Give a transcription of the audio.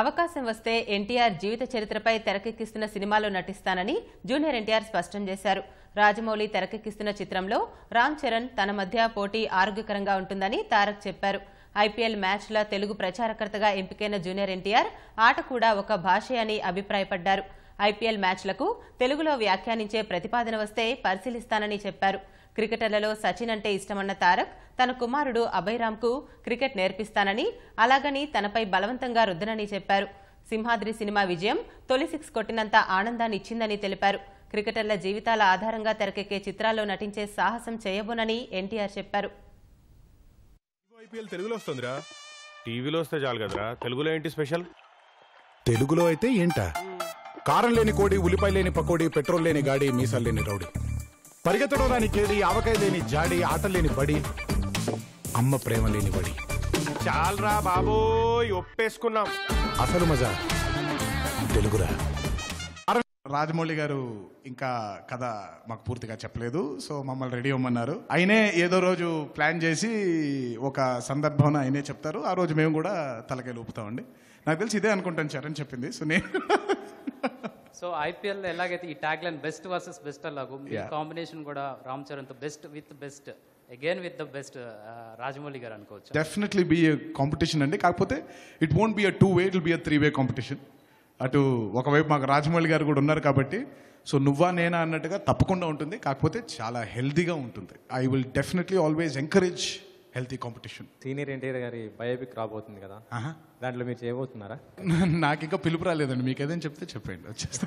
అవకాశం వస్తే ఎన్టీఆర్ జీవిత చరిత్రపై తెరకెక్కిస్తున్న సినిమాలో నటిస్తానని జూనియర్ ఎన్టీఆర్ స్పష్టం చేశారు. రాజమౌళి తెరకెక్కిస్తున్న చిత్రంలో రామ్ చరణ్ తన మధ్య పోటీ ఆరోగ్యకరంగా ఉంటుందని తారక్ చెప్పారు. ఐపీఎల్ మ్యాచ్ల తెలుగు ప్రచారకర్తగా ఎంపికైన జూనియర్ ఎన్టీఆర్ ఆట కూడా ఒక భాషే అని అభిప్రాయపడ్డారు. ఐపీఎల్ మ్యాచ్లకు తెలుగులో వ్యాఖ్యానించే ప్రతిపాదన వస్తే పరిశీలిస్తానని చెప్పారు. క్రికెటర్లలో సచిన్ అంటే ఇష్టమన్న తారక్ తన కుమారుడు అభయరామ్కు క్రికెట్ నేర్పిస్తానని, అలాగని తనపై బలవంతంగా రుద్దనని చెప్పారు. సింహాద్రి సినిమా విజయం తొలి సిక్స్ కొట్టినంత ఆనందాన్ని ఇచ్చిందని తెలిపారు. క్రికెటర్ల జీవితాల ఆధారంగా తెరకెక్కే చిత్రాల్లో నటించే సాహసం చేయబోనని ఎన్టీఆర్ చెప్పారు. టీవీలో వస్తే చాలు కదరా, తెలుగులో ఏంటి స్పెషల్? తెలుగులో అయితే ఏంటా, కారం లేని కోడి, ఉల్లిపాయ లేని పకోడి, పెట్రోల్ లేని గాడి, మీసాలు లేని రౌడీ, పరిగెత్తడం రాని కేడి, ఆవకాయ లేని జాడి, ఆట లేని బడి, అమ్మ ప్రేమ లేని బడి. చాలరా బాబోయ్, ఒప్పేసుకున్నాం. అసలు మజా తెలుగురా. రాజమౌళి గారు ఇంకా కథ మాకు పూర్తిగా చెప్పలేదు, సో మమ్మల్ని రెడీ అవ్వమన్నారు. ఆయనే ఏదో రోజు ప్లాన్ చేసి ఒక సందర్భం ఆయనే చెప్తారు. ఆ రోజు మేము కూడా తలకాయలు ఊపుతామండి. నాకు తెలిసి ఇదే అనుకుంటాను చరణ్ చెప్పింది. సో నేను సో ఐపీఎల్ ఎలాగైతే ఈ tag line best versus best అలాగూ ఈ కాంబినేషన్ కూడా రామ్ చరణ్ తో best with best again with the best Rajamouli గారు అనుకోవచ్చు. డెఫినెట్లీ బీ ఏ కాంపిటీషన్ అండి. కాకపోతే it won't be a 2 way, it will be a 3 way competition. అటు ఒకవైపు మాకు రాజమౌళి గారు కూడా ఉన్నారు కాబట్టి సో నువ్వా నేనా అన్నట్టుగా తప్పకుండా ఉంటుంది. కాకపోతే చాలా హెల్తీగా ఉంటుంది. I will definitely always encourage healthy competition. Senior NTR గారి బయోపిక్ రాబోతుంది కదా, దాంట్లో మీరు చేయబోతున్నారా? నాకు ఇంకా పిలుపు రాలేదండి. మీకు ఏదైనా చెప్తే చెప్పండి, వచ్చేస్తా.